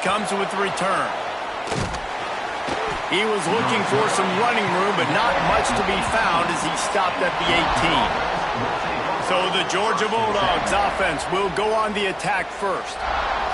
comes with the return. He was looking for some running room, but not much to be found as he stopped at the 18. So the Georgia Bulldogs offense will go on the attack first.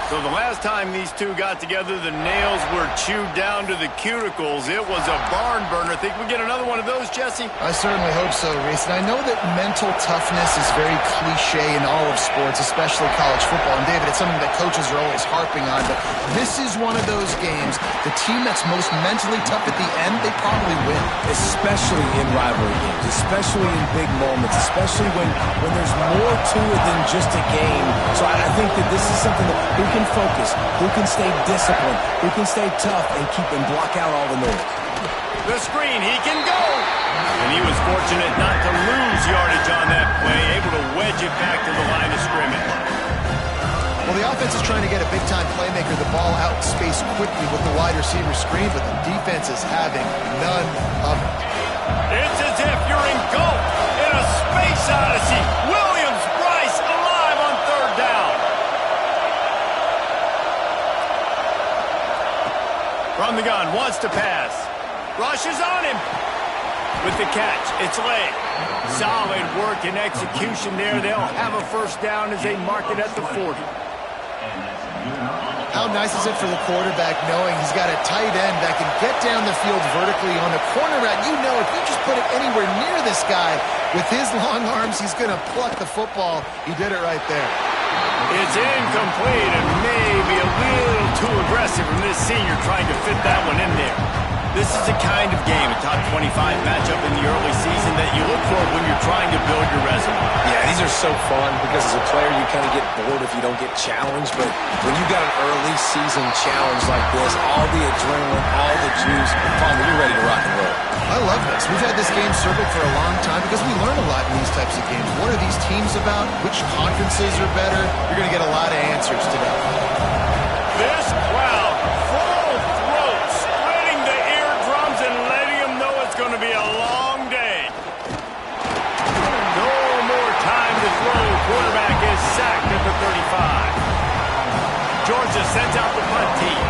So the last time these two got together, the nails were chewed down to the cuticles. It was a barn burner. Think we get another one of those, Jesse? I certainly hope so, Reese. And I know that mental toughness is very cliche in all of sports, especially college football. And David, it's something that coaches are always harping on. But this is one of those games, the team that's most mentally tough at the end, they probably win. Especially in rivalry games, especially in big moments, especially when there's more to it than just a game. So I think that this is something that who can focus, who can stay disciplined, who can stay tough and keep and block out all the noise. The screen, he can go! And he was fortunate not to lose yardage on that play, able to wedge it back to the line of scrimmage. Well, the offense is trying to get a big-time playmaker the ball out in space quickly with the wide receiver screen, but the defense is having none of it. It's as if you're engulfed in a space odyssey. Williams-Brice alive on third down. From the gun, wants to pass. Rush is on him. With the catch, it's late. Solid work and execution there. They'll have a first down as they mark it at the 40. How nice is it for the quarterback knowing he's got a tight end that can get down the field vertically on a corner route? You know, if you just put it anywhere near this guy with his long arms, he's going to pluck the football. He did it right there. It's incomplete and maybe a little too aggressive from this senior trying to fit that one in there. This is the kind of game, a top 25 matchup in the early season, that you look for when you're trying to build your resume. Yeah, these are so fun because as a player you kind of get bored if you don't get challenged, but when you got an early season challenge like this, all the adrenaline, all the juice, you're ready to rock and roll. I love this. We've had this game circled for a long time because we learn a lot in these types of games. What are these teams about? Which conferences are better? You're going to get a lot of answers today. This crowd, full throat, spreading the eardrums and letting them know it's going to be a long day. No more time to throw. Quarterback is sacked at the 35. Georgia sends out the punt team.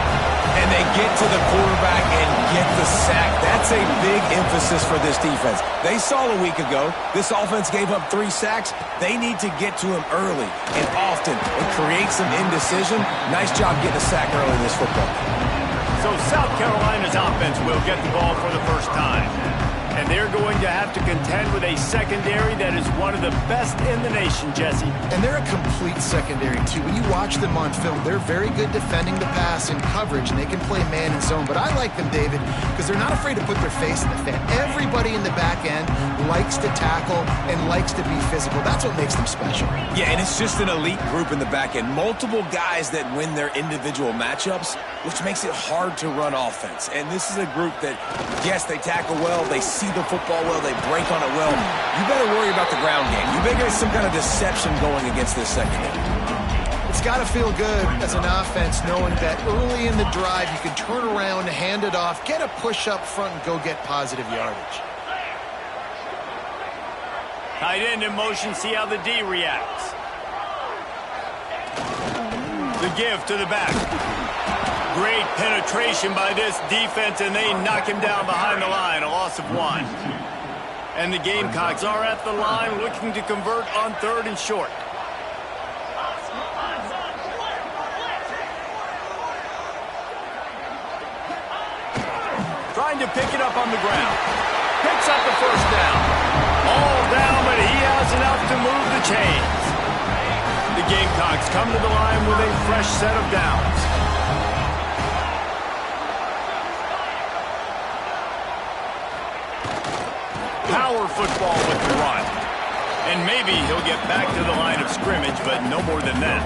And they get to the quarterback and get the sack. That's a big emphasis for this defense. They saw a week ago, this offense gave up 3 sacks. They need to get to him early and often and create some indecision. Nice job getting a sack early in this football game. So South Carolina's offense will get the ball for the first time. And they're going to have to contend with a secondary that is one of the best in the nation, Jesse. And they're a complete secondary, too. When you watch them on film, they're very good defending the pass and coverage, and they can play man and zone. But I like them, David, because they're not afraid to put their face in the fan. Everybody in the back end likes to tackle and likes to be physical. That's what makes them special. Yeah, and it's just an elite group in the back end. Multiple guys that win their individual matchups, which makes it hard to run offense. And this is a group that, yes, they tackle well, they see the football well, they break on it well. You better worry about the ground game. You better get some kind of deception going against this secondary. It's got to feel good as an offense knowing that early in the drive you can turn around, hand it off, get a push up front, and go get positive yardage. Tight end in motion, see how the D reacts. The give to the back. Great penetration by this defense, and they knock him down behind the line, a loss of 1. And the Gamecocks are at the line looking to convert on 3rd and short. Trying to pick it up on the ground. Picks up the first down. All down, but he has enough to move the chains. The Gamecocks come to the line with a fresh set of downs. Power football with the run. And maybe he'll get back to the line of scrimmage, but no more than that.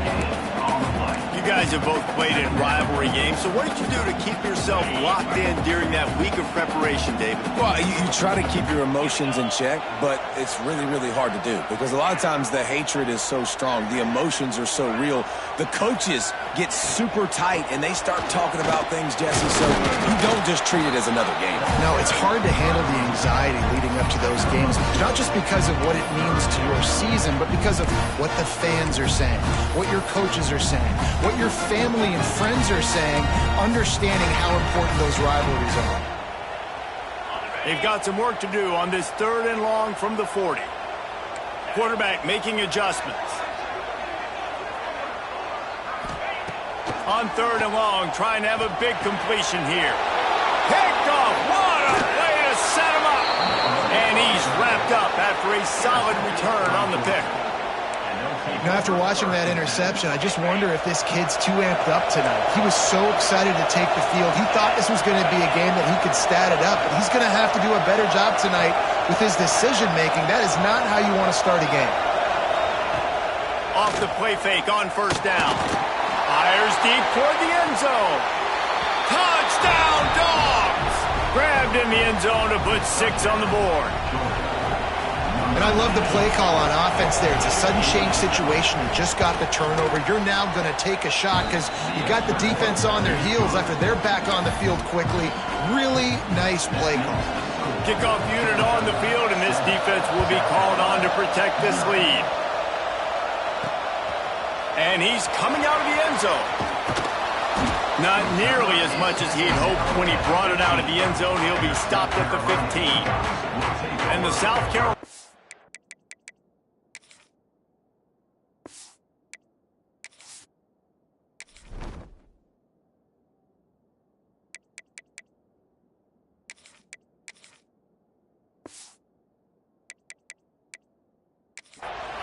You guys have both played in rivalry games, so what did you do to keep yourself locked in during that week of preparation, David? Well, you try to keep your emotions in check, but it's really, really hard to do because a lot of times the hatred is so strong. The emotions are so real. The coaches get super tight, and they start talking about things, Jesse, so you don't just treat it as another game. No, it's hard to handle the anxiety leading up to those games, not just because of what it means to your season, but because of what the fans are saying, what your coaches are saying, what what your family and friends are saying, understanding how important those rivalries are. They've got some work to do on this 3rd and long from the 40. Quarterback making adjustments. On 3rd and long, trying to have a big completion here. Picked off. What a way to set him up. And he's wrapped up after a solid return on the pick. Now, after watching that interception, I just wonder if this kid's too amped up tonight. He was so excited to take the field. He thought this was going to be a game that he could stat it up, but he's going to have to do a better job tonight with his decision-making. That is not how you want to start a game. Off the play fake on 1st down. Fires deep toward the end zone. Touchdown, Dogs! Grabbed in the end zone to put 6 on the board. And I love the play call on offense there. It's a sudden change situation. You just got the turnover. You're now going to take a shot because you got the defense on their heels after they're back on the field quickly. Really nice play call. Kickoff unit on the field, and this defense will be called on to protect this lead. And he's coming out of the end zone. Not nearly as much as he'd hoped when he brought it out of the end zone. He'll be stopped at the 15. And the South Carolina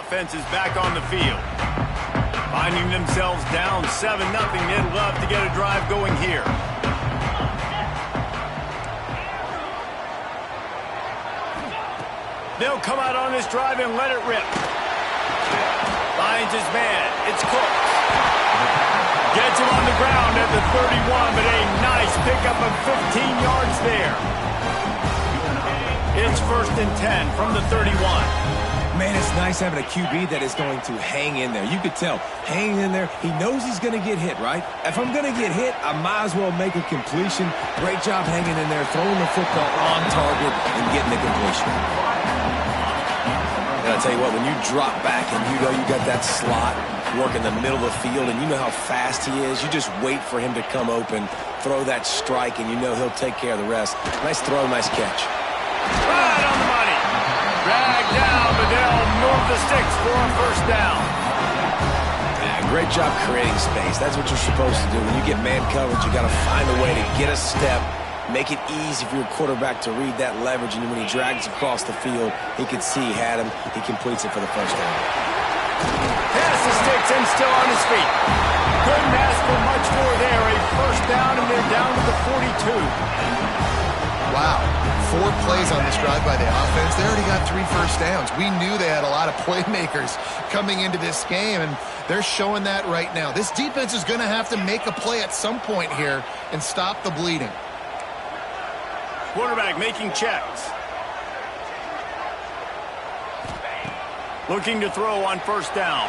offense is back on the field. Finding themselves down 7-0. They'd love to get a drive going here. They'll come out on this drive and let it rip. Finds his man. It's Cook. Gets him on the ground at the 31, but a nice pickup of 15 yards there. It's 1st and 10 from the 31. Man, it's nice having a QB that is going to hang in there. You could tell, hanging in there, he knows he's going to get hit, right? If I'm going to get hit, I might as well make a completion. Great job hanging in there, throwing the football on target and getting the completion. And I'll tell you what, when you drop back and you know you got that slot work in the middle of the field and you know how fast he is, you just wait for him to come open, throw that strike, and you know he'll take care of the rest. Nice throw, nice catch. Right on the money. Dragged down, but they'll move the sticks for a 1st down. Yeah, great job creating space. That's what you're supposed to do. When you get man coverage, you got to find a way to get a step, make it easy for your quarterback to read that leverage, and when he drags across the field, he can see he had him. He completes it for the 1st down. Pass the sticks and still on his feet. Couldn't ask for much more there. A 1st down, and they're down to the 42. Wow. 4 plays on this drive by the offense. They already got 3 first downs. We knew they had a lot of playmakers coming into this game, and they're showing that right now. This defense is going to have to make a play at some point here and stop the bleeding. Quarterback making checks. Looking to throw on 1st down.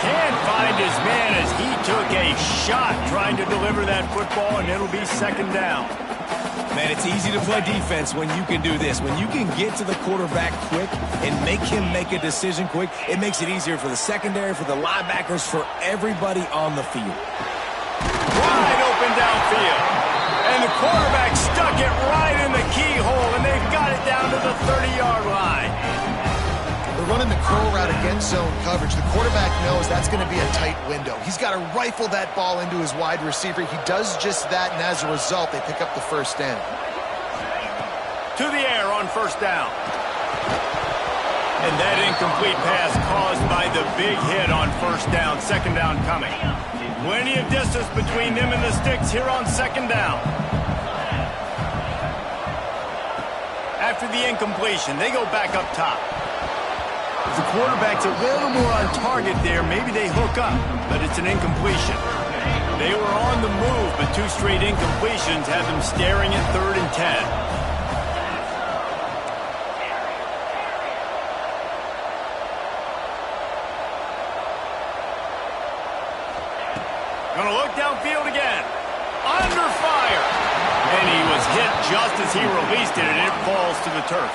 Can't find his man as he took a shot trying to deliver that football, and it'll be 2nd down. Man, it's easy to play defense when you can do this. When you can get to the quarterback quick and make him make a decision quick, it makes it easier for the secondary, for the linebackers, for everybody on the field. Wide open downfield. And the quarterback stuck it right in the keyhole, and they've got it down to the 30-yard line. They're running the curl route against zone coverage. The quarterback knows that's going to be a tight window. He's got to rifle that ball into his wide receiver. He does just that, and as a result, they pick up the 1st down. To the air on 1st down. And that incomplete pass caused by the big hit on 1st down. 2nd down coming. Plenty of distance between them and the sticks here on 2nd down. After the incompletion, they go back up top. If the quarterback's a little more on target there, maybe they hook up, but it's an incompletion. They were on the move, but 2 straight incompletions have them staring at 3rd and 10. Gonna look downfield again. Under fire. And he was hit just as he released it, and it falls to the turf.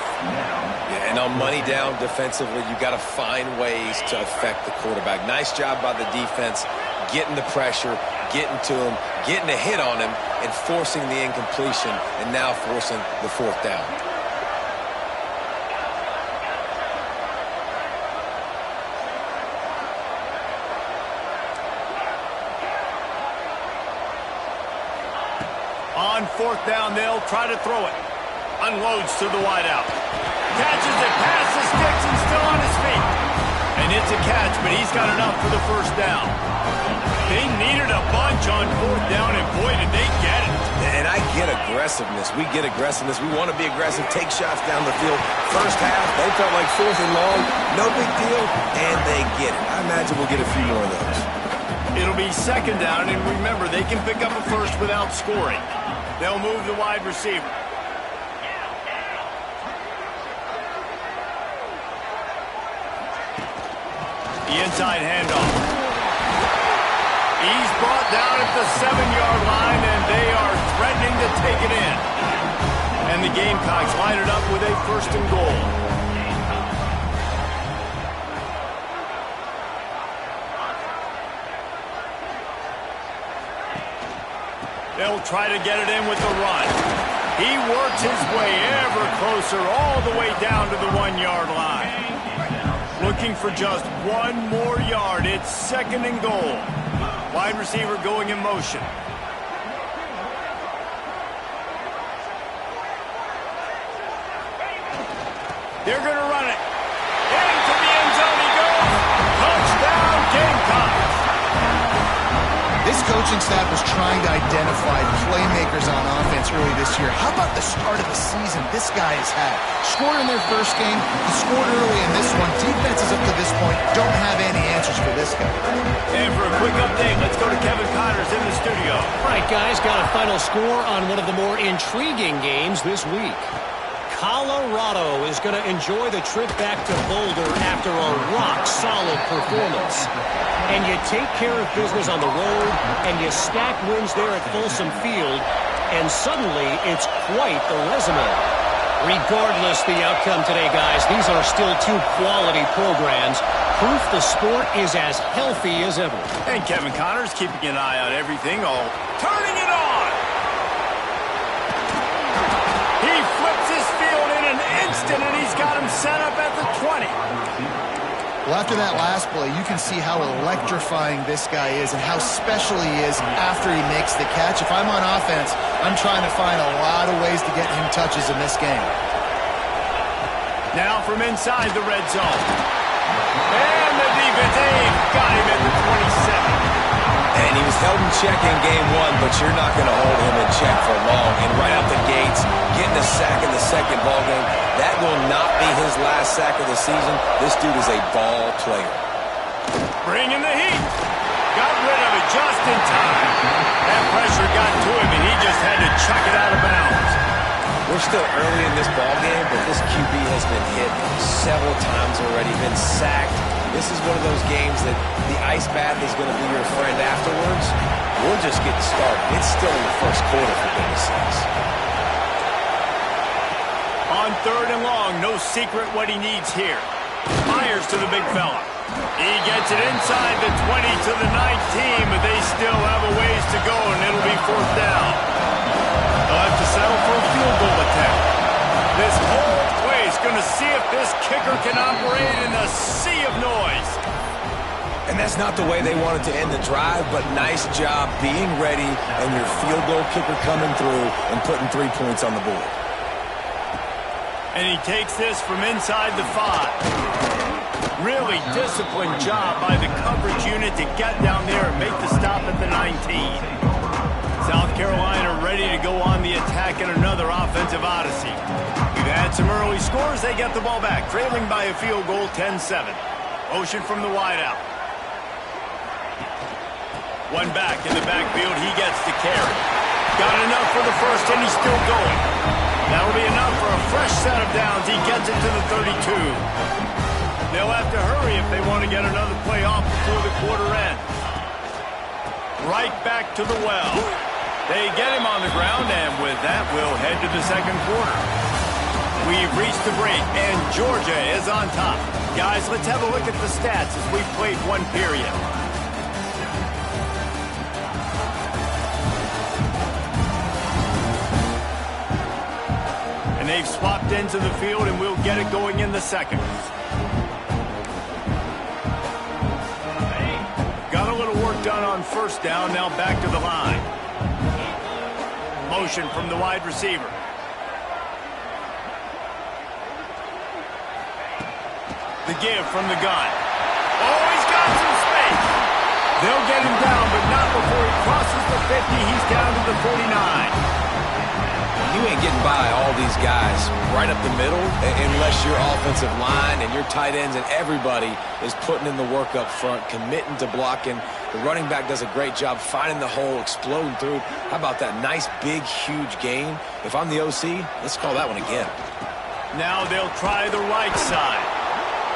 Yeah, and on money down defensively, you got to find ways to affect the quarterback. Nice job by the defense, getting the pressure, getting to him, getting a hit on him, and forcing the incompletion, and now forcing the fourth down. On fourth down, they'll try to throw it. Unloads to the wideout. Catches it past the sticks and still on his feet. And it's a catch, but he's got enough for the first down. They needed a bunch on fourth down, and boy, did they get it. And I get aggressiveness. We get aggressiveness. We want to be aggressive, take shots down the field. First half, they felt like fourth and long. No big deal, and they get it. I imagine we'll get a few more of those. It'll be second down, and remember, they can pick up a first without scoring. They'll move the wide receiver. The inside handoff. He's brought down at the 7-yard line, and they are threatening to take it in. And the Gamecocks line it up with a first and goal. They'll try to get it in with the run. He works his way ever closer all the way down to the 1-yard line. Looking for just one more yard. It's second and goal. Wide receiver going in motion. They're going to run it. Into the end zone he goes. Touchdown, Gamecocks. This coaching staff was trying to identify playmakers on offense early this year. How about the start of the season this guy has had? Scored in their first game, he scored early in this one. Defenses up to this point don't have any answers for this guy. And for a quick update, let's go to Kevin Connors in the studio. All right, guys, got a final score on one of the more intriguing games this week. Colorado is going to enjoy the trip back to Boulder after a rock-solid performance. And you take care of business on the road, and you stack wins there at Folsom Field, and suddenly it's quite the resume. Regardless the outcome today, guys, these are still two quality programs. Proof the sport is as healthy as ever. And Kevin Connors keeping an eye on everything, all turning it on. He flips his field in an instant, and he's got him set up at the 20. Well, after that last play, you can see how electrifying this guy is and how special he is after he makes the catch. If I'm on offense, I'm trying to find a lot of ways to get him touches in this game. Now from inside the red zone. And the defense, got him at the 27. And he was held in check in game one, but you're not going to hold him in check for long. And right out the gates, getting a sack in the second ball game, that will not be his last sack of the season. This dude is a ball player. Bringing the heat. Got rid of it just in time. That pressure got to him, and he just had to chuck it out of bounds. We're still early in this ball game, but this QB has been hit several times already, been sacked. This is one of those games that the ice bath is going to be your friend afterwards. We're just getting started. It's still in the first quarter, for goodness sakes. On third and long, no secret what he needs here. Fires to the big fella. He gets it inside the 20 to the 19, but they still have a ways to go, and it'll be fourth down. They'll have to settle for a field goal attempt. This whole place going to see if this kicker can operate in a sea of noise. And that's not the way they wanted to end the drive, but nice job being ready and your field goal kicker coming through and putting 3 points on the board. And he takes this from inside the 5. Really disciplined job by the coverage unit to get down there and make the stop at the 19. South Carolina ready to go on the attack in another offensive odyssey. We've had some early scores. They get the ball back, trailing by a field goal, 10-7. Motion from the wideout. One back in the backfield. He gets the carry. Got enough for the first, and he's still going. That'll be enough for a fresh set of downs. He gets it to the 32. They'll have to hurry if they want to get another play off before the quarter ends. Right back to the well. They get him on the ground, and with that, we'll head to the second quarter. We've reached the break, and Georgia is on top. Guys, let's have a look at the stats as we've played one period. And they've swapped into the field, and we'll get it going in the second. Got a little work done on first down, now back to the line. Motion from the wide receiver. The give from the gun. Oh, he's got some space. They'll get him down, but not before he crosses the 50. He's down to the 49. You ain't getting by all these guys right up the middle unless your offensive line and your tight ends and everybody is putting in the work up front, committing to blocking. The running back does a great job finding the hole, exploding through. How about that nice, big, huge gain? If I'm the OC, let's call that one again. Now they'll try the right side.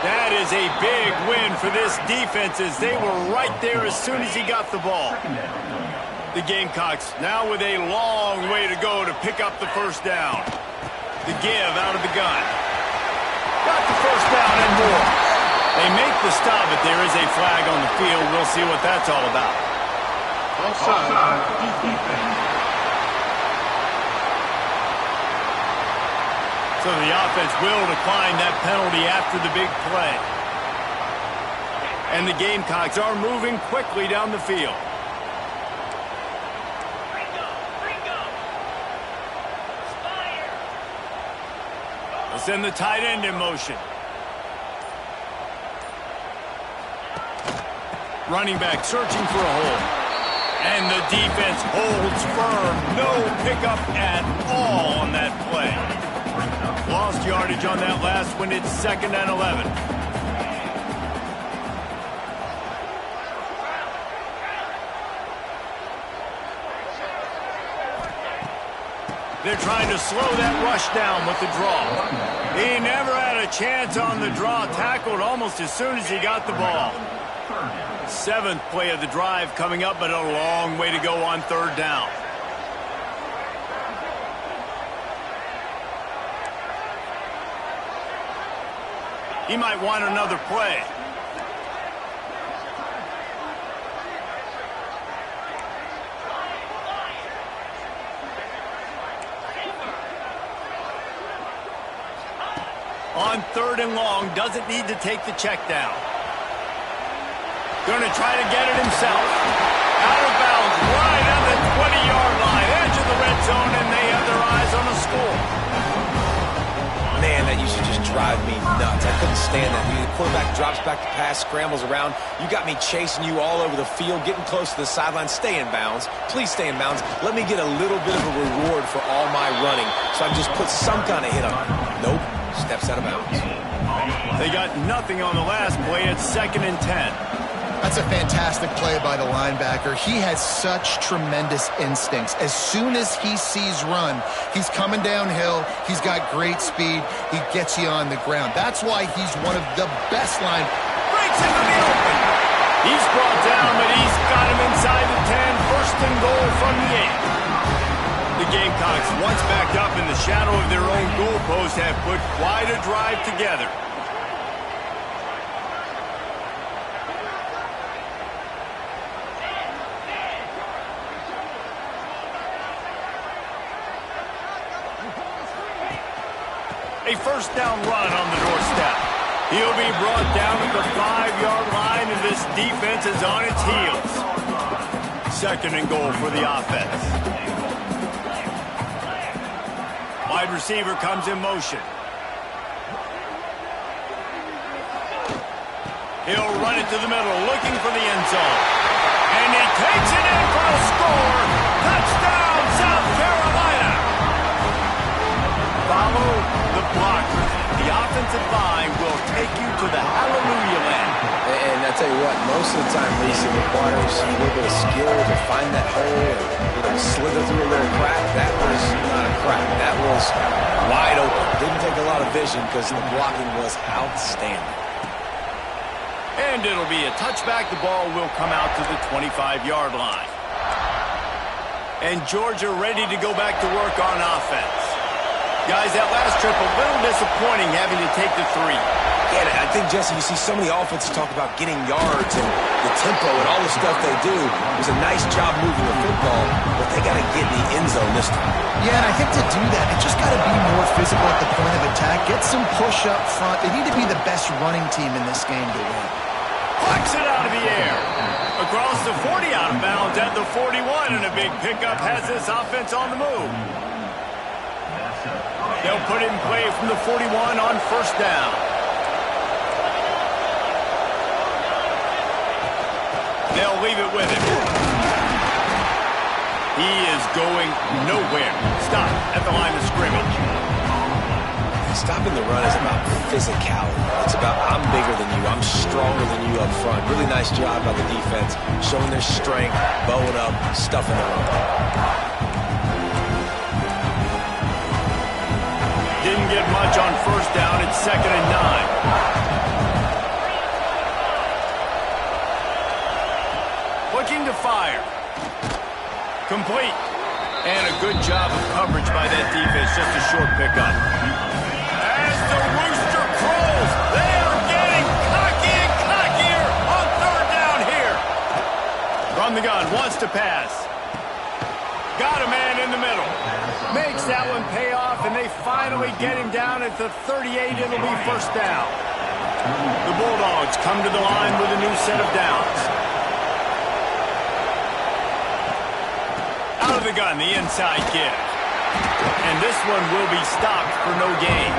That is a big win for this defense as they were right there as soon as he got the ball. The Gamecocks now with a long way to go to pick up the first down. The give out of the gun. Got the first down and more. They make the stop, but there is a flag on the field. We'll see what that's all about. Offside. So the offense will decline that penalty after the big play. And the Gamecocks are moving quickly down the field. They'll send the tight end in motion. Running back searching for a hole. And the defense holds firm. No pickup at all on that play. Lost yardage on that last one. It's 2nd and 11. They're trying to slow that rush down with the draw. He never had a chance on the draw. Tackled almost as soon as he got the ball. 7th play of the drive coming up, but a long way to go on 3rd down. He might want another play. On 3rd and long, doesn't need to take the check down. Going to try to get it himself. Out of bounds, right on the 20-yard line, edge of the red zone, and they have their eyes on a score. Man, that used to just drive me nuts. I couldn't stand that. The quarterback drops back to pass, scrambles around. You got me chasing you all over the field, getting close to the sideline. Stay in bounds. Please stay in bounds. Let me get a little bit of a reward for all my running so I can just put some kind of hit on it. Nope. Steps out of bounds. They got nothing on the last play. It's 2nd and 10. That's a fantastic play by the linebacker. He has such tremendous instincts. As soon as he sees run, he's coming downhill. He's got great speed. He gets you on the ground. That's why he's one of the best line. Breaks into the open. He's brought down, but he's got him inside the 10. 1st and goal from the 8. The Gamecocks, once backed up in the shadow of their own goalpost, have put quite a drive together. A 1st down run on the doorstep. He'll be brought down at the 5-yard line, and this defense is on its heels. 2nd and goal for the offense. Wide receiver comes in motion. He'll run it to the middle, looking for the end zone. And he takes it in for a score. Touchdown, South Carolina. Follow the blocker. The offensive line will take you to the hallelujah land. And I tell you what, most of the time, Lisa, requires a little bit of skill to find that hole and slither through a little crack. That was not a crack. That was wide open. Didn't take a lot of vision because the blocking was outstanding. And it'll be a touchback. The ball will come out to the 25-yard line. And Georgia ready to go back to work on offense. Guys, that last trip a little disappointing having to take the 3. Yeah, I think, Jesse, you see so many offenses talk about getting yards and the tempo and all the stuff they do. It was a nice job moving the football, but they got to get in the end zone this time. Yeah, and I think to do that, it just got to be more physical at the point of attack. Get some push up front. They need to be the best running team in this game to win. Flicks it out of the air. Across the 40, out of bounds at the 41, and a big pickup has this offense on the move. They'll put it in play from the 41 on first down. They'll leave it with him. He is going nowhere. Stop at the line of scrimmage. Stopping the run is about physicality. It's about I'm bigger than you, I'm stronger than you up front. Really nice job by the defense, showing their strength, bowing up, stuffing the run. Didn't get much on first down. It's 2nd and 9. Looking to fire. Complete. And a good job of coverage by that defense. Just a short pickup. As the rooster crows, they are getting cocky and cockier on 3rd down here. From the gun, wants to pass. Got a man in the middle. Makes that one pay off, and they finally get him down at the 38. It'll be first down. The Bulldogs come to the line with a new set of downs. Out of the gun, the inside give. And this one will be stopped for no gain.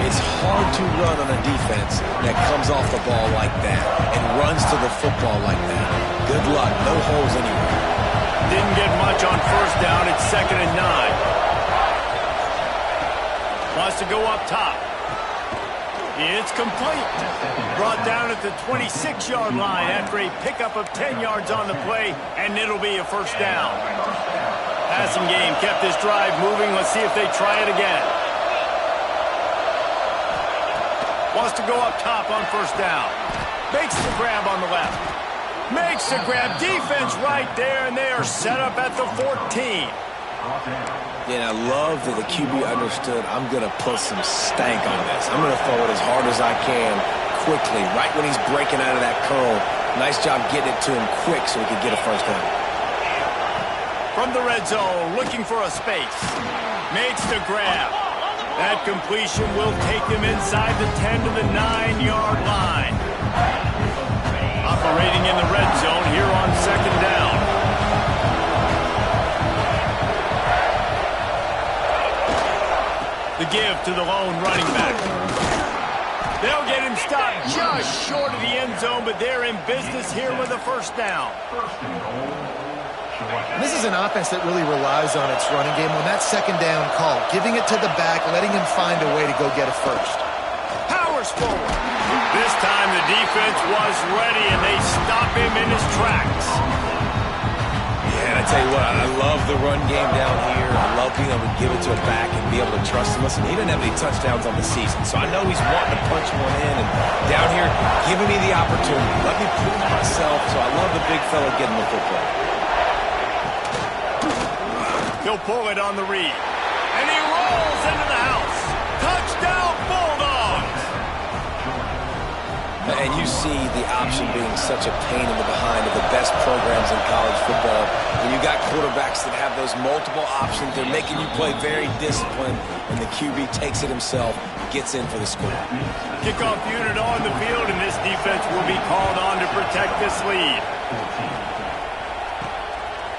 It's hard to run on a defense that comes off the ball like that and runs to the football like that. Good luck. No holes anywhere. Didn't get much on first down. It's 2nd and 9. Wants to go up top. It's complete. Brought down at the 26-yard line after a pickup of 10 yards on the play, and it'll be a first down. Passing game kept this drive moving. Let's see if they try it again. Wants to go up top on first down. Makes the grab on the left. Makes the grab. Defense right there, and they are set up at the 14. Yeah, I love that the QB understood I'm going to put some stank on this. I'm going to throw it as hard as I can quickly, right when he's breaking out of that curl. Nice job getting it to him quick so he could get a first down. From the red zone, looking for a space. Makes the grab. That completion will take him inside the 10 to the 9-yard line. Operating in the red zone here on 2nd down. The give to the lone running back. They'll get him stopped just short of the end zone, but they're in business here with a first down. This is an offense that really relies on its running game. When that 2nd down call, giving it to the back, letting him find a way to go get a first. Powers forward. This time the defense was ready, and they stop him in his tracks. Yeah, and I tell you what, I love the run game down here. I love being able to give it to a back and be able to trust him. Listen, he didn't have any touchdowns on the season, so I know he's wanting to punch one in. And down here, giving me the opportunity. Let me prove myself, so I love the big fella getting the football. He'll pull it on the read. And he rolls into the house. Touchdown, Bulldogs! And you see the option being such a pain in the behind of the best programs in college football. When you got quarterbacks that have those multiple options, they're making you play very disciplined, and the QB takes it himself, gets in for the score. Kickoff unit on the field, and this defense will be called on to protect this lead.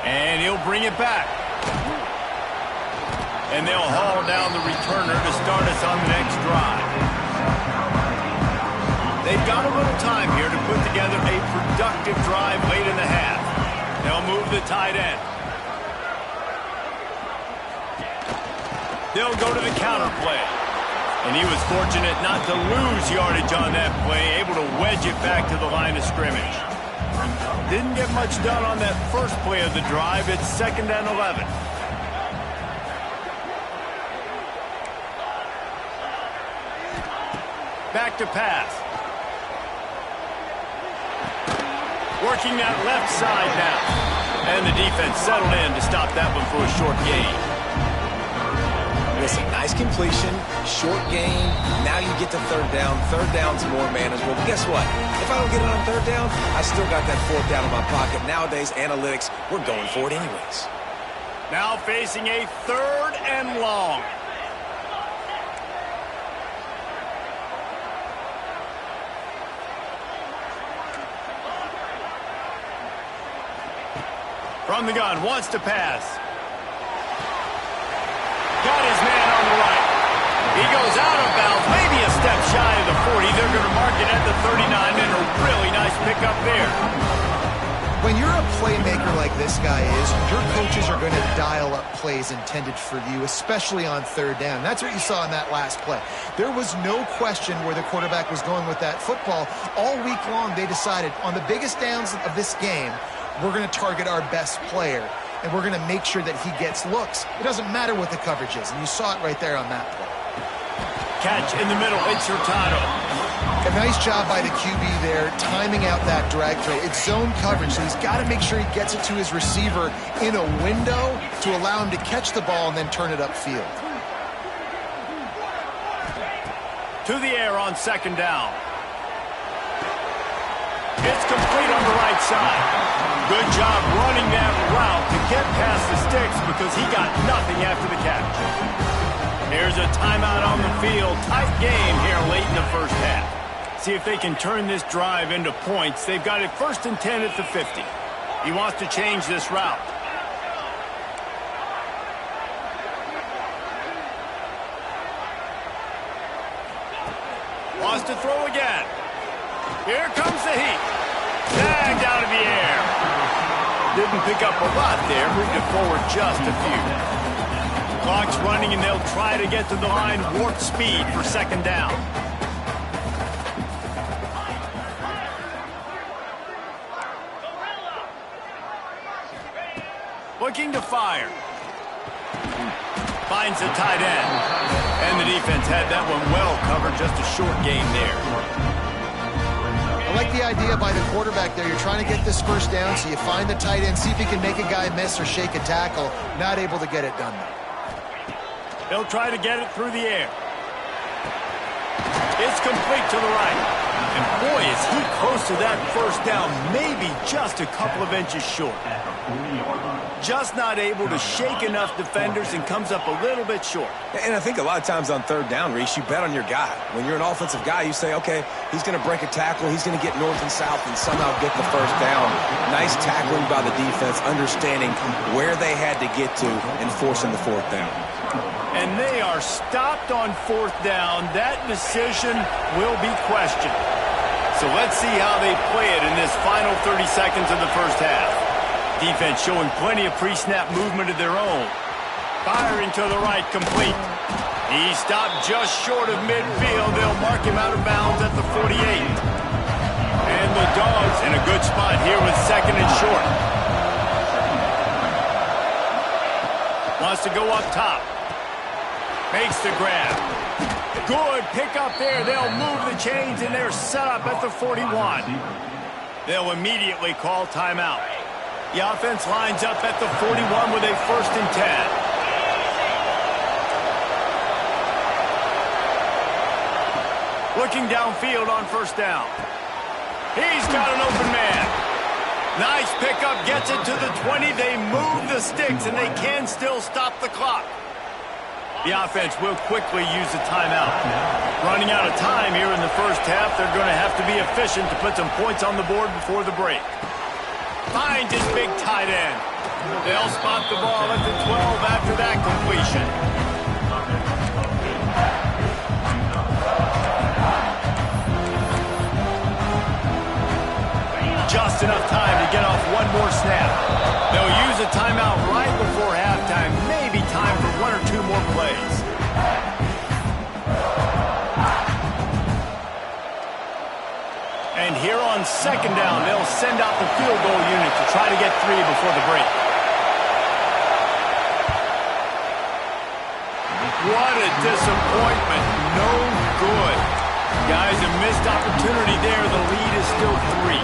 And he'll bring it back. And they'll haul down the returner to start us on the next drive. They've got a little time here to put together a productive drive late in the half. They'll move the tight end. They'll go to the counter play. And he was fortunate not to lose yardage on that play, able to wedge it back to the line of scrimmage. Didn't get much done on that first play of the drive. It's 2nd and 11. Back to pass. Working that left side now. And the defense settled in to stop that one for a short gain. Listen, nice completion, short gain. Now you get to third down. Third down's more manageable. But guess what? If I don't get it on third down, I still got that fourth down in my pocket. Nowadays, analytics, we're going for it anyways. Now facing a 3rd and long. From the gun, wants to pass. Got his man on the right. He goes out of bounds, maybe a step shy of the 40. They're going to mark it at the 39, and a really nice pickup there. When you're a playmaker like this guy is, your coaches are going to dial up plays intended for you, especially on third down. That's what you saw in that last play. There was no question where the quarterback was going with that football. All week long, they decided on the biggest downs of this game, we're going to target our best player, and we're going to make sure that he gets looks. It doesn't matter what the coverage is, and you saw it right there on that play. Catch in the middle, it's Hurtado. A nice job by the QB there, timing out that drag throw. It's zone coverage, so he's got to make sure he gets it to his receiver in a window to allow him to catch the ball and then turn it upfield. To the air on 2nd down. It's complete on the right side. Good job running that route to get past the sticks because he got nothing after the catch. Here's a timeout on the field. Tight game here late in the first half. See if they can turn this drive into points. They've got it 1st and 10 at the 50. He wants to change this route. Wants to throw again. Here comes the heat. Tagged out of the air. Didn't pick up a lot there. Moved it forward just a few. Clock's running, and they'll try to get to the line warp speed for 2nd down. Looking to fire. Finds the tight end. And the defense had that one well covered. Just a short gain there. I like the idea by the quarterback there. You're trying to get this 1st down, so you find the tight end, see if he can make a guy miss or shake a tackle. Not able to get it done there. They'll try to get it through the air. It's complete to the right. And boy, is he close to that 1st down, maybe just a couple of inches short. Just not able to shake enough defenders and comes up a little bit short. And I think a lot of times on third down, Reese, you bet on your guy. When you're an offensive guy, you say, okay, he's going to break a tackle, he's going to get north and south and somehow get the 1st down. Nice tackling by the defense, understanding where they had to get to and forcing the 4th down. And they are stopped on 4th down. That decision will be questioned. So let's see how they play it in this final 30 seconds of the first half. Defense showing plenty of pre-snap movement of their own. Firing to the right, complete. He stopped just short of midfield. They'll mark him out of bounds at the 48. And the Dogs in a good spot here with 2nd and short. Wants to go up top. Makes the grab. Good pickup there. They'll move the chains, and they're set up at the 41. They'll immediately call timeout. The offense lines up at the 41 with a 1st and 10. Looking downfield on 1st down. He's got an open man. Nice pickup, gets it to the 20. They move the sticks, and they can still stop the clock. The offense will quickly use the timeout. Running out of time here in the first half. They're going to have to be efficient to put some points on the board before the break. Finds his big tight end. They'll spot the ball at the 12 after that completion. Just enough time to get off one more snap. They'll use a timeout right before halftime. Maybe time for 1 or 2 more plays. And here on 2nd down, they'll send out the field goal unit to try to get 3 before the break. What a disappointment. No good. Guys, a missed opportunity there. The lead is still 3.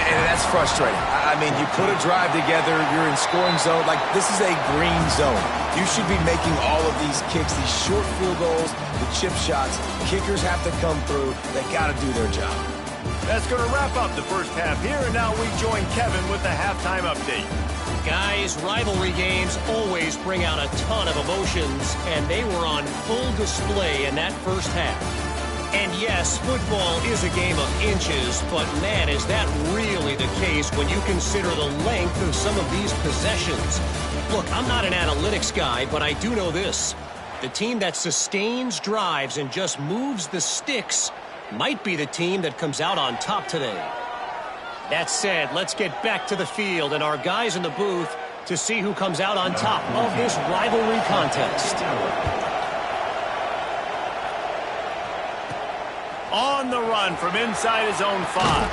And that's frustrating. I mean, you put a drive together, you're in scoring zone. Like, this is a green zone. You should be making all of these kicks, these short field goals, the chip shots. Kickers have to come through. They got to do their job. That's going to wrap up the first half here, and now we join Kevin with the halftime update. Guys, rivalry games always bring out a ton of emotions, and they were on full display in that first half. And yes, football is a game of inches, but man, is that really the case when you consider the length of some of these possessions. Look, I'm not an analytics guy, but I do know this. The team that sustains drives and just moves the sticks might be the team that comes out on top today. That said, let's get back to the field and our guys in the booth to see who comes out on top of this rivalry contest. On the run from inside his own 5.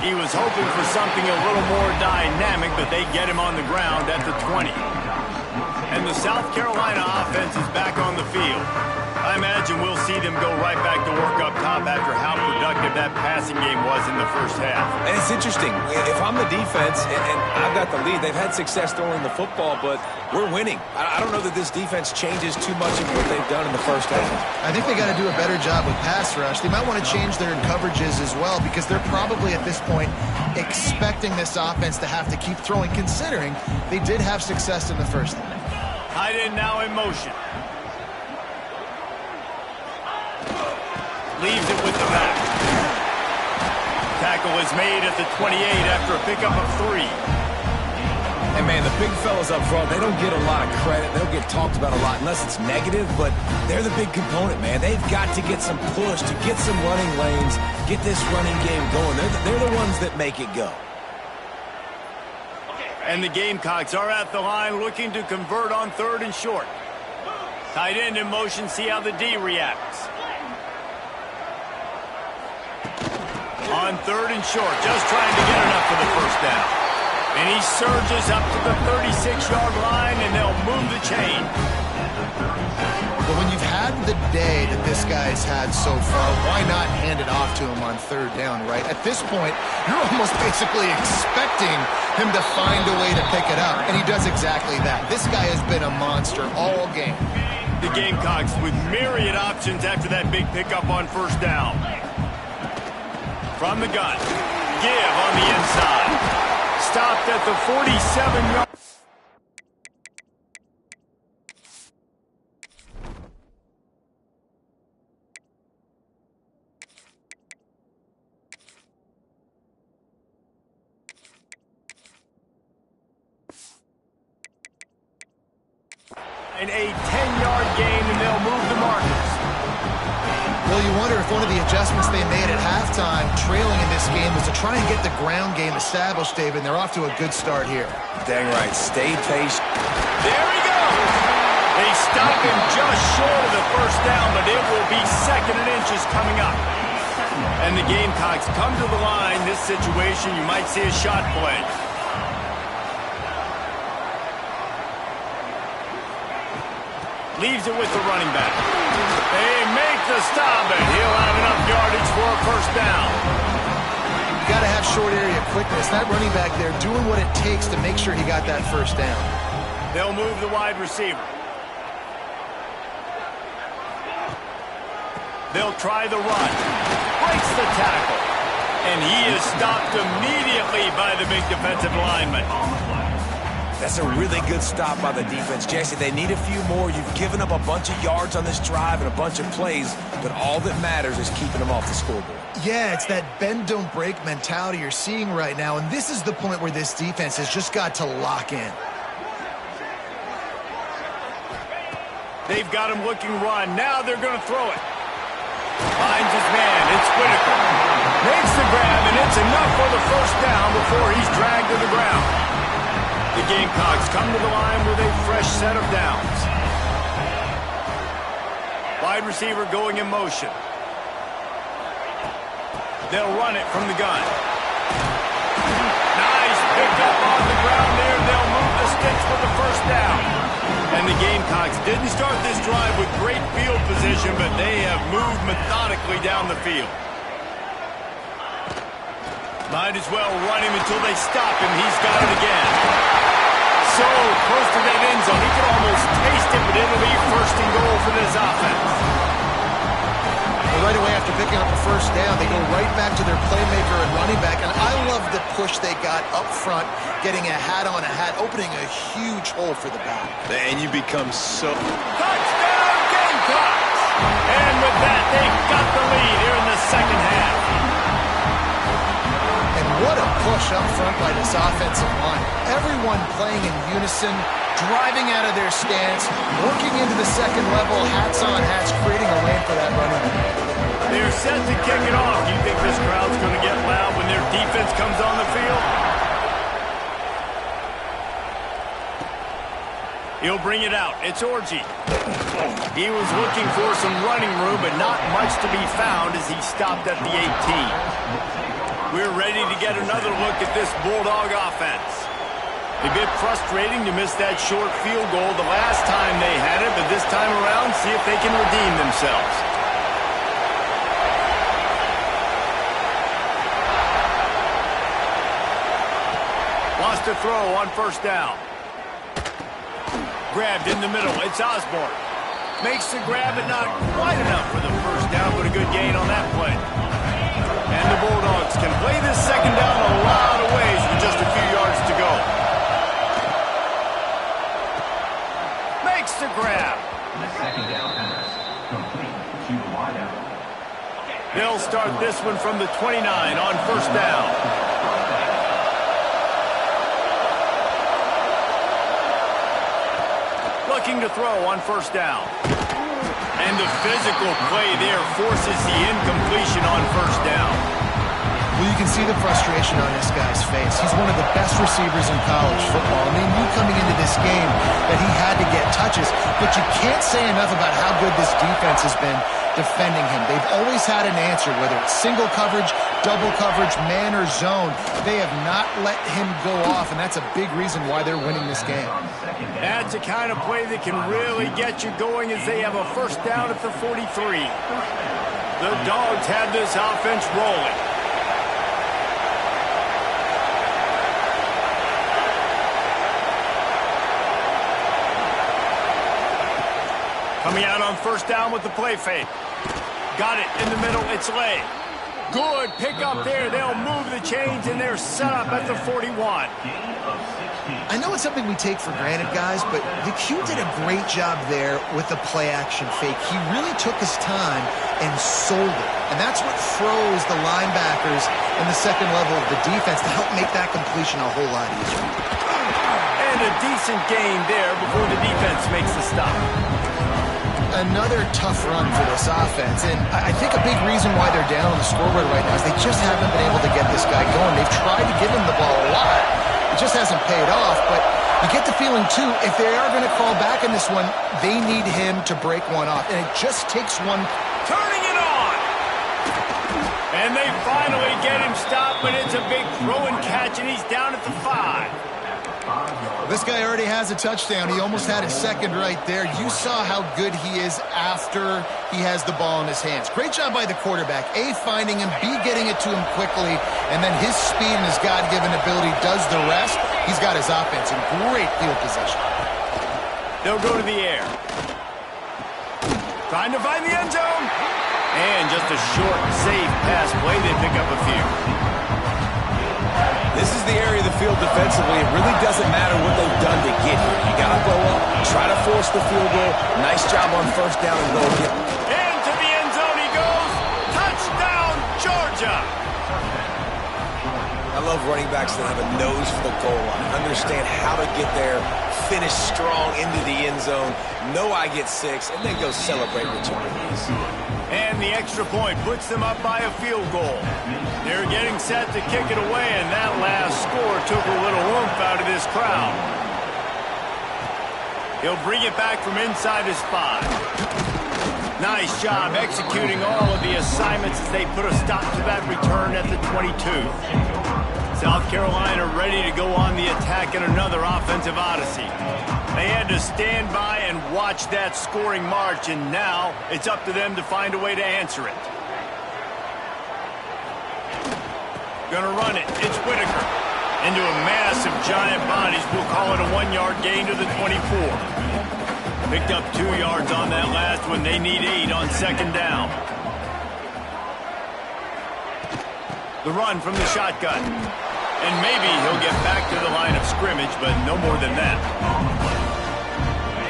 He was hoping for something a little more dynamic, but they get him on the ground at the 20. And the South Carolina offense is back on the field. I imagine we'll see them go right back to work up top after how productive that passing game was in the first half. And it's interesting. If I'm the defense and I've got the lead, they've had success throwing the football, but we're winning. I don't know that this defense changes too much of what they've done in the first half. I think they got to do a better job with pass rush. They might want to change their coverages as well because they're probably at this point expecting this offense to have to keep throwing, considering they did have success in the first half. Tight end now in motion. Leaves it with the back. Tackle is made at the 28 after a pickup of 3. And, man, the big fellas up front, they don't get a lot of credit. They don't get talked about a lot unless it's negative, but they're the big component, man. They've got to get some push, to get some running lanes, get this running game going. They're the ones that make it go. And the Gamecocks are at the line looking to convert on 3rd and short. Tight end in motion, see how the D reacts. On 3rd and short, just trying to get enough for the first down. And he surges up to the 36-yard line, and they'll move the chain. But when you've had the day that this guy's had so far, why not hand it off to him on 3rd down, right? At this point, you're almost basically expecting him to find a way to pick it up, and he does exactly that. This guy has been a monster all game. The Gamecocks with myriad options after that big pickup on 1st down. From the gun, give on the inside. Stopped at the 47-yard. And a 10-yard gain, and they'll move the markers. Well, you wonder if one of the adjustments they made at halftime, trailing in this game, was to try and get the ground game established, David. They're off to a good start here. Dang right. Stay patient. There he goes. They stop him just short of the first down, but it will be 2nd and inches coming up. And the Gamecocks come to the line. This situation, you might see a shot play. Leaves it with the running back. They make the stop, and he'll have enough yardage for a 1st down. You got to have short area quickness. That running back there doing what it takes to make sure he got that 1st down. They'll move the wide receiver. They'll try the run. Breaks the tackle. And he is stopped immediately by the big defensive lineman. That's a really good stop by the defense. Jesse, they need a few more. You've given up a bunch of yards on this drive and a bunch of plays, but all that matters is keeping them off the scoreboard. Yeah, it's that bend, don't break mentality you're seeing right now, and this is the point where this defense has just got to lock in. They've got him looking run. Now they're going to throw it. Finds his man. It's Whitaker. Makes the grab, and it's enough for the 1st down before he's dragged to the ground. The Gamecocks come to the line with a fresh set of downs. Wide receiver going in motion. They'll run it from the gun. Nice pickup on the ground there. They'll move the sticks for the 1st down. And the Gamecocks didn't start this drive with great field position, but they have moved methodically down the field. Might as well run him until they stop him. He's got it again. So close to that end zone. He can almost taste it, but it'll be first and goal for this offense. Right away after picking up the first down, they go right back to their playmaker and running back. And I love the push they got up front, getting a hat on a hat, opening a huge hole for the back. And you become so... Touchdown Gamecocks! And with that, they got the lead here in the second half. And what a push up front by this offensive line. Everyone playing in unison, driving out of their stance, working into the second level, hats on hats, creating a lane for that running back. They're set to kick it off. Do you think this crowd's going to get loud when their defense comes on the field? He'll bring it out. It's Orji. He was looking for some running room, but not much to be found as he stopped at the 18. We're ready to get another look at this Bulldog offense. A bit frustrating to miss that short field goal the last time they had it, but this time around, see if they can redeem themselves. Wants to throw on first down. Grabbed in the middle. It's Osborne. Makes the grab, but not quite enough for the first down, but a good gain on that play. And the Bulldogs can play this second down a lot of ways with just a few yards to go. Makes the grab. Second down pass. Complete to the wideout. They'll start this one from the 29 on first down. Looking to throw on first down. And the physical play there forces the incompletion on first down. Well, you can see the frustration on this guy's face. He's one of the best receivers in college football. And they knew coming into this game that he had to get touches. But you can't say enough about how good this defense has been defending him. They've always had an answer, whether it's single coverage, double coverage, man or zone. They have not let him go off, and that's a big reason why they're winning this game. That's the kind of play that can really get you going as they have a first down at the 43. The Dogs have this offense rolling. Coming out on first down with the play fake. Got it in the middle. It's Lay. Good pickup there. They'll move the chains, and they're set up at the 41. I know it's something we take for granted, guys, but the Q did a great job there with the play-action fake. He really took his time and sold it. And that's what froze the linebackers in the second level of the defense to help make that completion a whole lot easier. And a decent gain there before the defense makes the stop. Another tough run for this offense, and I think a big reason why they're down on the scoreboard right now is they just haven't been able to get this guy going. They've tried to give him the ball a lot. It just hasn't paid off, but you get the feeling, too, if they are going to call back in this one, they need him to break one off, and it just takes one. Turning it on! And they finally get him stopped, but it's a big throw and catch, and he's down at the 5. This guy already has a touchdown. He almost had his second right there. You saw how good he is after he has the ball in his hands. Great job by the quarterback. A, finding him, B, getting it to him quickly, and then his speed and his God-given ability does the rest. He's got his offense in great field position. They'll go to the air. Trying to find the end zone. And just a short, safe pass play. They pick up a few. This is the area of the field defensively. It really doesn't matter what they've done to get here. You got to go up, try to force the field goal. Nice job on first down and go get it. Into the end zone he goes. Touchdown, Georgia. I love running backs that have a nose for the goal line. Understand how to get there, finish strong into the end zone, know I get 6, and then go celebrate with your buddies. And the extra point puts them up by a field goal. They're getting set to kick it away, and that last score took a little oomph out of this crowd. He'll bring it back from inside his 5. Nice job executing all of the assignments as they put a stop to that return at the 22. South Carolina ready to go on the attack in another offensive odyssey. They had to stand by and watch that scoring march, and now it's up to them to find a way to answer it. Gonna run it. It's Whitaker. Into a mass of giant bodies. We'll call it a 1-yard gain to the 24. Picked up 2 yards on that last one. They need 8 on second down. The run from the shotgun. And maybe he'll get back to the line of scrimmage, but no more than that.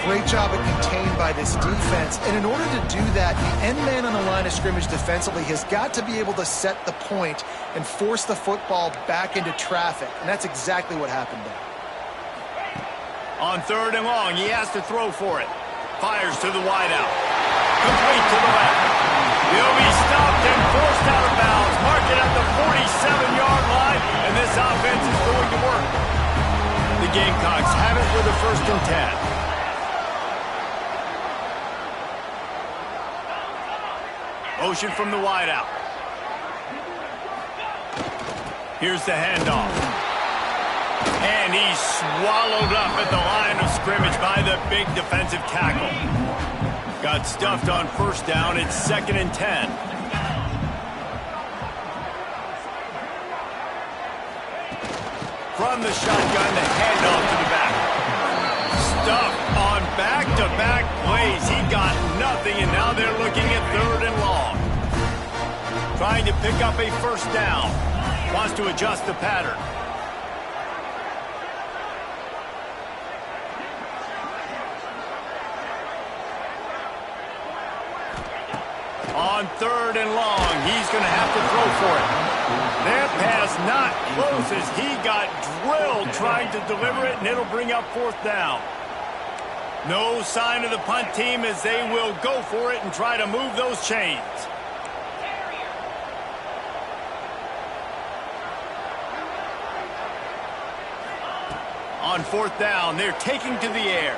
Great job at contained by this defense. And in order to do that, the end man on the line of scrimmage defensively has got to be able to set the point and force the football back into traffic. And that's exactly what happened there. On 3rd and long, he has to throw for it. Fires to the wideout. Complete to the left. He'll be stopped and forced out of bounds. Mark it at the 47-yard line, and this offense is going to work. The Gamecocks have it with a 1st and 10. Motion from the wideout. Here's the handoff. And he's swallowed up at the line of scrimmage by the big defensive tackle. Got stuffed on 1st down. It's 2nd and 10. From the shotgun, the handoff to the back. Stuffed on back-to-back plays. He got nothing, and now they're looking at 3rd and long. Trying to pick up a 1st down. Wants to adjust the pattern. On 3rd and long, he's going to have to throw for it. That pass not close as he got drilled trying to deliver it, and it'll bring up 4th down. No sign of the punt team as they will go for it and try to move those chains. On 4th down, they're taking to the air.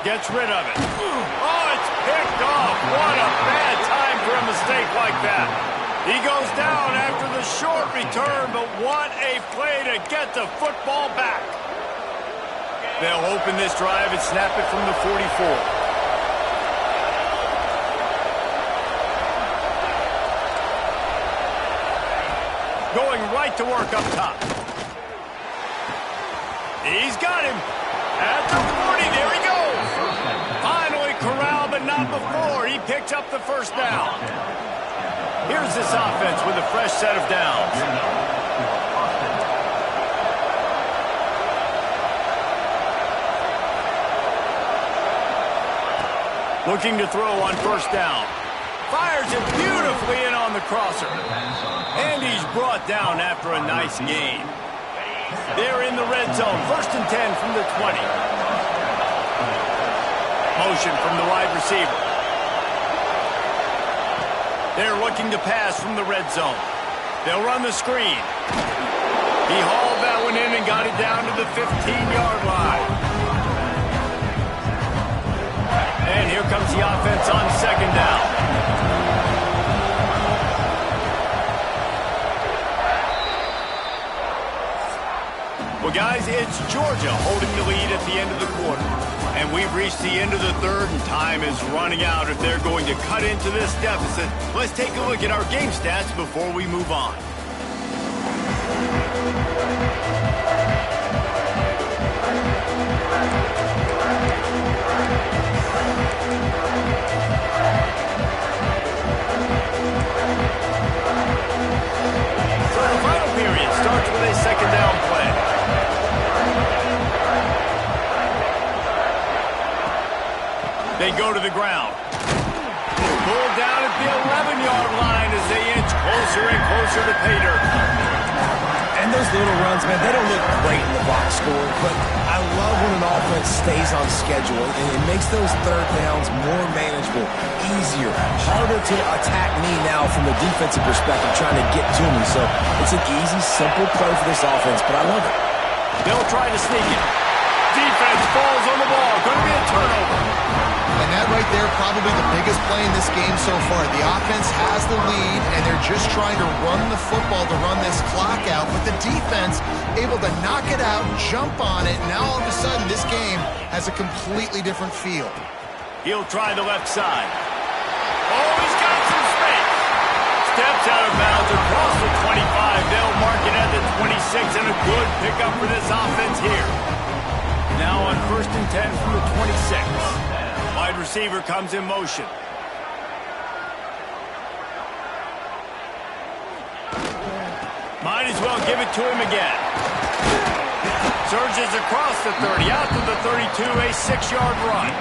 Gets rid of it. Oh, it's picked off. What a bad time for a mistake like that. He goes down after the short return, but what a play to get the football back. They'll open this drive and snap it from the 44. Going right to work up top. He's got him. At the 40, there he goes. Finally corralled, but not before. He picks up the 1st down. Here's this offense with a fresh set of downs. Looking to throw on 1st down. Fires it beautifully in on the crosser. And he's brought down after a nice gain. They're in the red zone. 1st and 10 from the 20. Motion from the wide receiver. They're looking to pass from the red zone. They'll run the screen. He hauled that one in and got it down to the 15-yard line. And here comes the offense on 2nd down. Well, guys, it's Georgia holding the lead at the end of the quarter. And we've reached the end of the 3rd, and time is running out if they're going to cut into this deficit. Let's take a look at our game stats before we move on. So the final period starts with a 2nd down play. They go to the ground. Pulled down at the 11-yard line as they inch closer and closer to pay dirt. And those little runs, man, they don't look great in the box score, but I love when an offense stays on schedule, and it makes those 3rd downs more manageable, easier, harder to attack me now from the defensive perspective, trying to get to me. So it's an easy, simple play for this offense, but I love it. They'll try to sneak it. Defense falls on the ball. Going to be a turnover. And that right there, probably the biggest play in this game so far. The offense has the lead, and they're just trying to run the football to run this clock out. But the defense able to knock it out, jump on it. Now all of a sudden, this game has a completely different feel. He'll try the left side. Oh, he's got some space. steps out of bounds across the 25. They'll mark it at the 26, and a good pickup for this offense here. Now on 1st and 10 from the 26. Wide receiver comes in motion. Might as well give it to him again. Surges across the 30, out to the 32, a 6-yard run.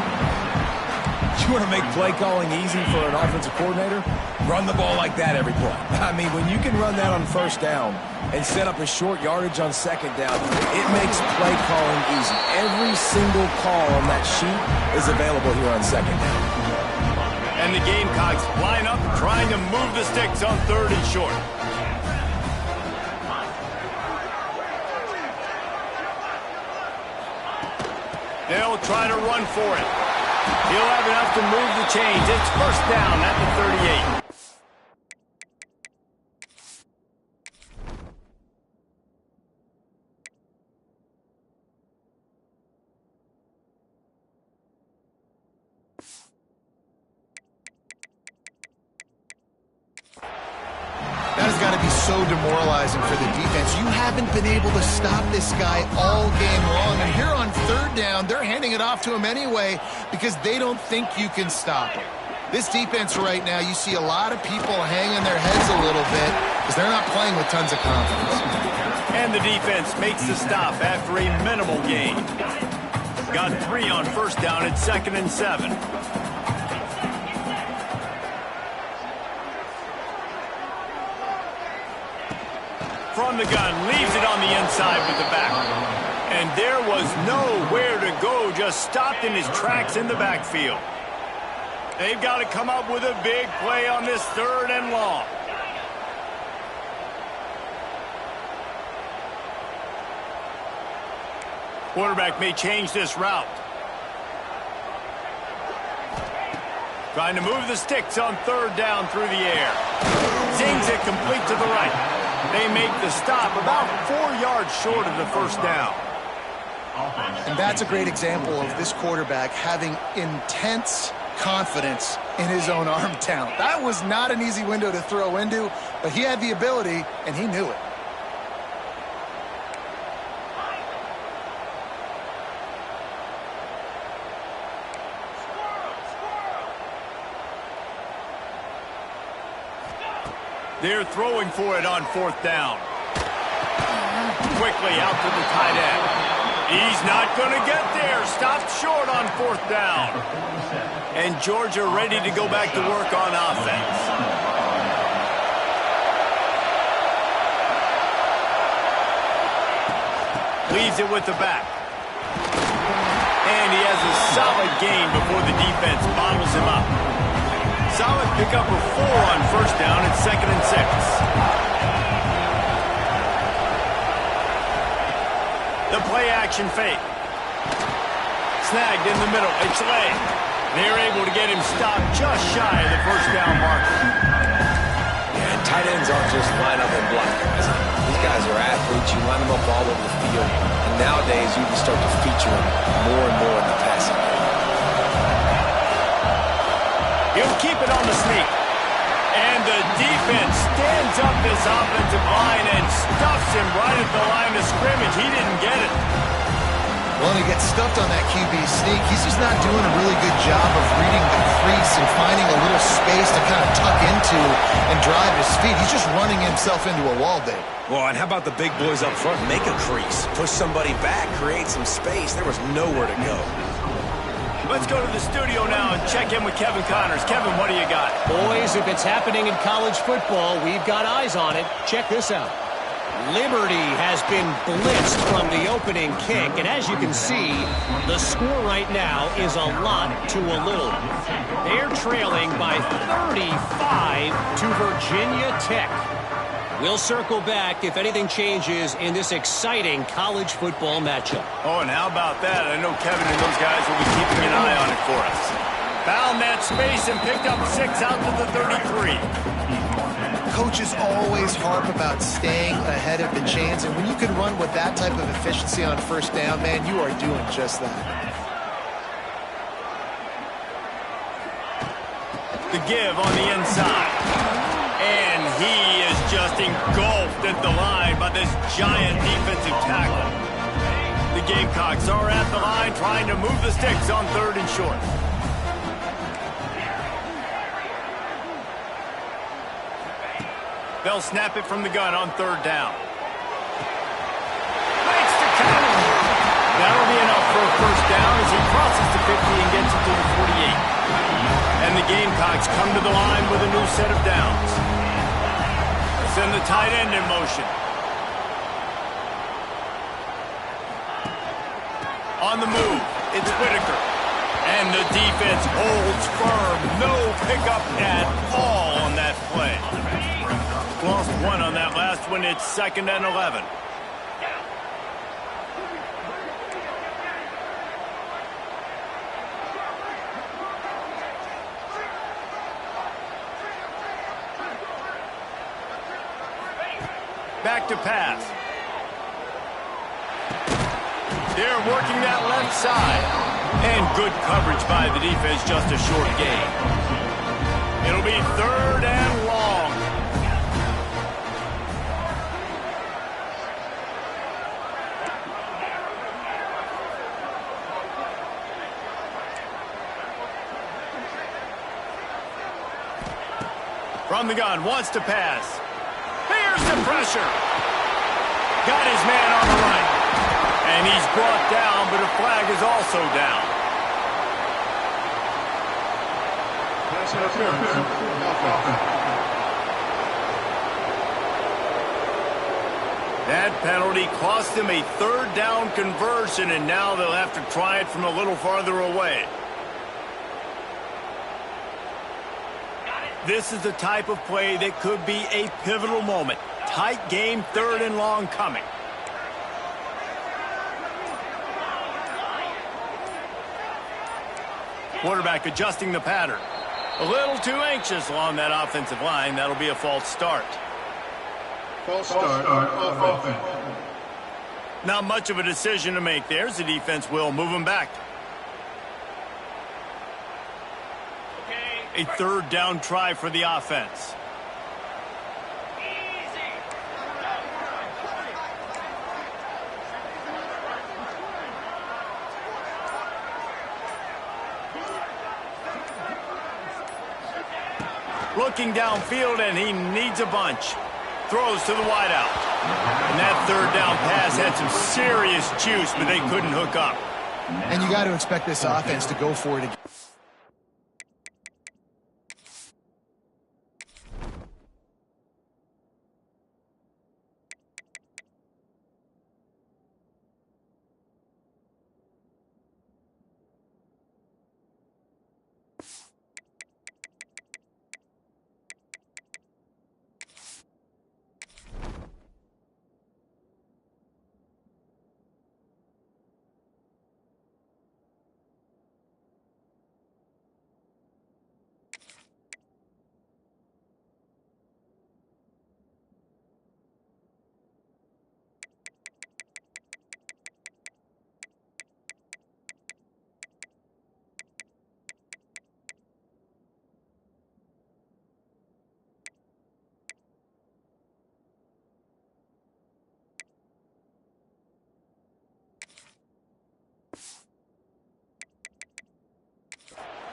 You want to make play calling easy for an offensive coordinator? Run the ball like that every play. I mean, when you can run that on 1st down and set up a short yardage on 2nd down, it makes play calling easy. Every single call on that sheet is available here on 2nd down. And the Gamecocks line up trying to move the sticks on 3rd and short. They'll try to run for it. He'll have enough to move the chains. It's 1st down at the 38. That has got to be so demoralizing for the defense. You haven't been able to stop this guy all game long. And here on 3rd down, they're handing it off to him anyway because they don't think you can stop him. This defense right now, you see a lot of people hanging their heads a little bit because they're not playing with tons of confidence. And the defense makes the stop after a minimal gain. Got 3 on 1st down at 2nd and 7. From the gun, leaves it on the inside with the back. And there was nowhere to go, just stopped in his tracks in the backfield. They've got to come up with a big play on this 3rd and long. Quarterback may change this route. Trying to move the sticks on 3rd down through the air. Zings it complete to the right. They make the stop about 4 yards short of the 1st down. And that's a great example of this quarterback having intense confidence in his own arm talent. That was not an easy window to throw into, but he had the ability, and he knew it. They're throwing for it on 4th down. Quickly out to the tight end. He's not going to get there. Stopped short on 4th down. And Georgia ready to go back to work on offense. Leaves it with the back. And he has a solid gain before the defense bottles him up. Solid pickup of 4 on 1st down at 2nd and 6. The play action fake. Snagged in the middle. It's Lay. They're able to get him stopped just shy of the 1st down marker. Yeah, and tight ends aren't just line up and block guys. These guys are athletes. You line them up all over the field. And nowadays, you can start to feature them more and more in the passing game. He'll keep it on the sneak. And the defense stands up this offensive line and stuffs him right at the line of scrimmage. He didn't get it. Well, he gets stuffed on that QB sneak. He's just not doing a really good job of reading the crease and finding a little space to kind of tuck into and drive his feet. He's just running himself into a wall, Dave. Well, and how about the big boys up front? Make a crease. Push somebody back. Create some space. There was nowhere to go. Let's go to the studio now and check in with Kevin Connors. Kevin, what do you got? Boys, if it's happening in college football, we've got eyes on it. Check this out. Liberty has been blitzed from the opening kick, and as you can see, the score right now is a lot to a little. They're trailing by 35 to Virginia Tech. We'll circle back if anything changes in this exciting college football matchup. Oh, and how about that? I know Kevin and those guys will be keeping an eye on it for us. Found that space and picked up 6 out to the 33. Coaches always harp about staying ahead of the chains, and when you can run with that type of efficiency on 1st down, man, you are doing just that. The give on the inside. And he is just engulfed at the line by this giant defensive tackle. The Gamecocks are at the line trying to move the sticks on 3rd and short. They'll snap it from the gun on 3rd down. Makes the catch. That'll be enough for a 1st down as he crosses the 50 and gets it to the 48. And the Gamecocks come to the line with a new set of downs. Send the tight end in motion. On the move, it's Whitaker. And the defense holds firm. No pickup at all on that play. Lost 1 on that last one. It's 2nd and 11. Back to pass. They're working that left side. And good coverage by the defense, just a short gain. It'll be 3rd and long. From the gun, wants to pass. Here's the pressure. Got his man on the right. And he's brought down, but a flag is also down. That penalty cost him a 3rd down conversion, and now they'll have to try it from a little farther away. This is the type of play that could be a pivotal moment. Tight game, 3rd and long coming. Quarterback adjusting the pattern. A little too anxious along that offensive line. That'll be a false start. False start on offense. Not much of a decision to make there, as the defense will move him back. A 3rd down try for the offense. Looking downfield, and he needs a bunch. Throws to the wideout. And that 3rd down pass had some serious juice, but they couldn't hook up. And you got to expect this offense to go for it again.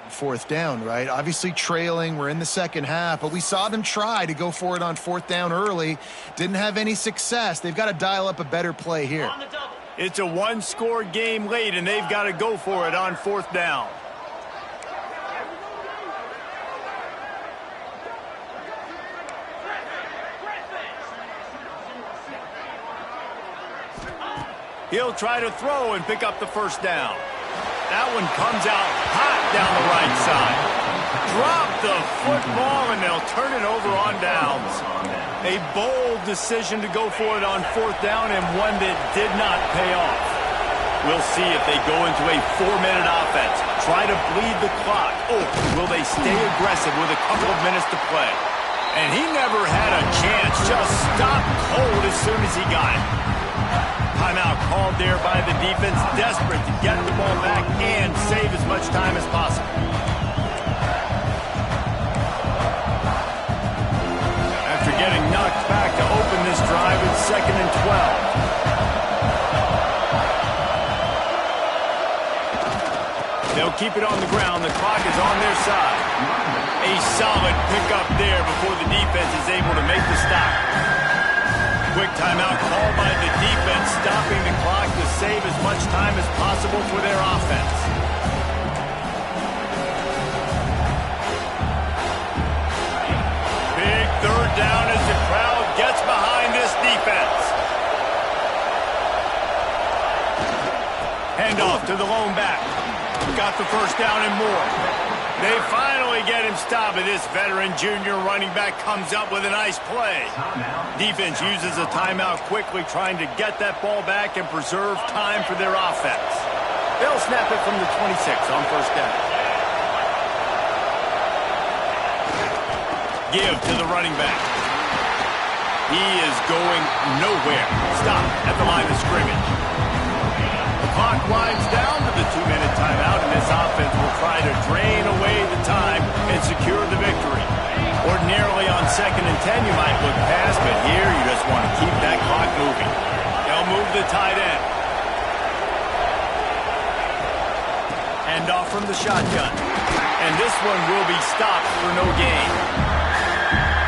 Fourth down, right? Obviously trailing. We're in the 2nd half, but we saw them try to go for it on 4th down early. Didn't have any success. They've got to dial up a better play here. It's a 1-score game late, and they've got to go for it on 4th down. He'll try to throw and pick up the 1st down. That one comes out hot down the right side. Drop the football, and they'll turn it over on downs. A bold decision to go for it on 4th down, and one that did not pay off. We'll see if they go into a 4-minute offense, try to bleed the clock, or will they stay aggressive with a couple of minutes to play? And he never had a chance, just stopped cold as soon as he got it. Timeout called there by the defense, desperate to get the ball back and save as much time as possible. 2nd and 12. They'll keep it on the ground. The clock is on their side. A solid pickup there before the defense is able to make the stop. Quick timeout called by the defense, stopping the clock to save as much time as possible for their offense. Big third down as the crowd gets behind this defense. Handoff to the lone back. Got the first down and more. They finally get him stopped, and this veteran junior running back comes up with a nice play. Defense uses a timeout quickly, trying to get that ball back and preserve time for their offense. They'll snap it from the 26 on first down. Give to the running back. He is going nowhere. Stop at the line of scrimmage. The clock winds down to the 2-minute timeout, and this offense will try to drain away the time and secure the victory. Ordinarily on 2nd and 10, you might look past, but here you just want to keep that clock moving. They'll move the tight end. Handoff from the shotgun. And this one will be stopped for no gain.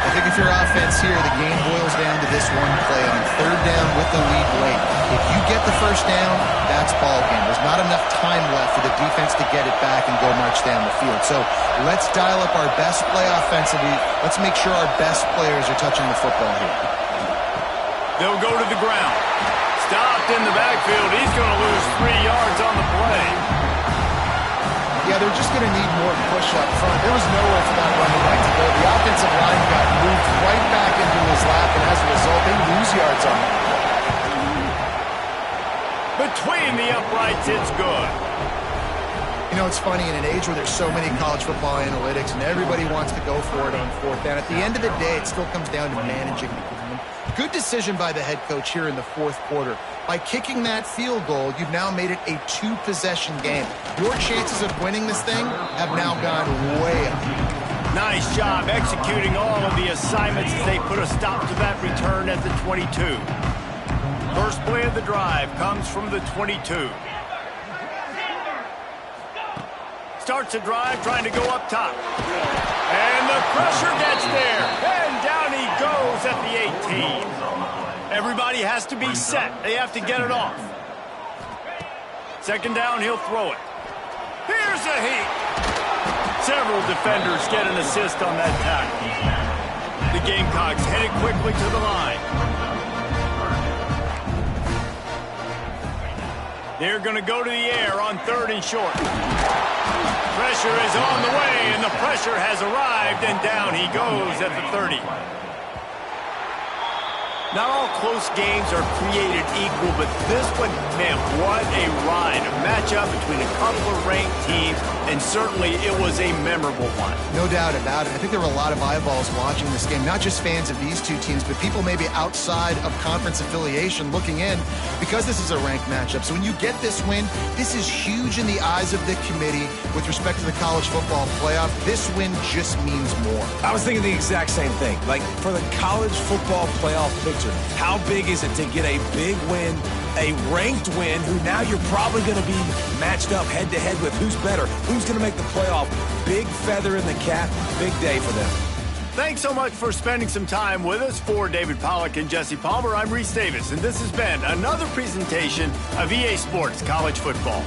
I think if you're offense here, the game boils down to this one play on third down with the lead late. If you get the first down, that's ball game. There's not enough time left for the defense to get it back and go march down the field. So let's dial up our best play offensively. Let's make sure our best players are touching the football here. They'll go to the ground. Stopped in the backfield. He's going to lose 3 yards on the play. Yeah, they're just going to need more push up front. There was nowhere for that running back to go. The offensive line got moved right back into his lap, and as a result, they lose yards on it. Between the uprights, it's good. You know, it's funny, in an age where there's so many college football analytics and everybody wants to go for it on fourth down, at the end of the day, it still comes down to managing the game. Good decision by the head coach here in the fourth quarter. By kicking that field goal, you've now made it a 2-possession game. Your chances of winning this thing have now gone way up. Nice job executing all of the assignments as they put a stop to that return at the 22. First play of the drive comes from the 22. Starts a drive trying to go up top. And the pressure gets there. And down he goes at the 18. Everybody has to be set. They have to get it off. Second down, he'll throw it. Here's a heat. Several defenders get an assist on that tackle. The Gamecocks headed quickly to the line. They're going to go to the air on 3rd and short. Pressure is on the way, and the pressure has arrived, and down he goes at the 30. Not all close games are created equal, but this one, man, what a ride. A matchup between a couple of ranked teams, and certainly it was a memorable one. No doubt about it. I think there were a lot of eyeballs watching this game, not just fans of these two teams, but people maybe outside of conference affiliation looking in because this is a ranked matchup. So when you get this win, this is huge in the eyes of the committee with respect to the college football playoff. This win just means more. I was thinking the exact same thing. Like, for the college football playoff picture, how big is it to get a big win, a ranked win, who now you're probably going to be matched up head-to-head with who's better, who's going to make the playoff. Big feather in the cap, big day for them. Thanks so much for spending some time with us. For David Pollack and Jesse Palmer, I'm Reese Davis, and this has been another presentation of EA Sports College Football.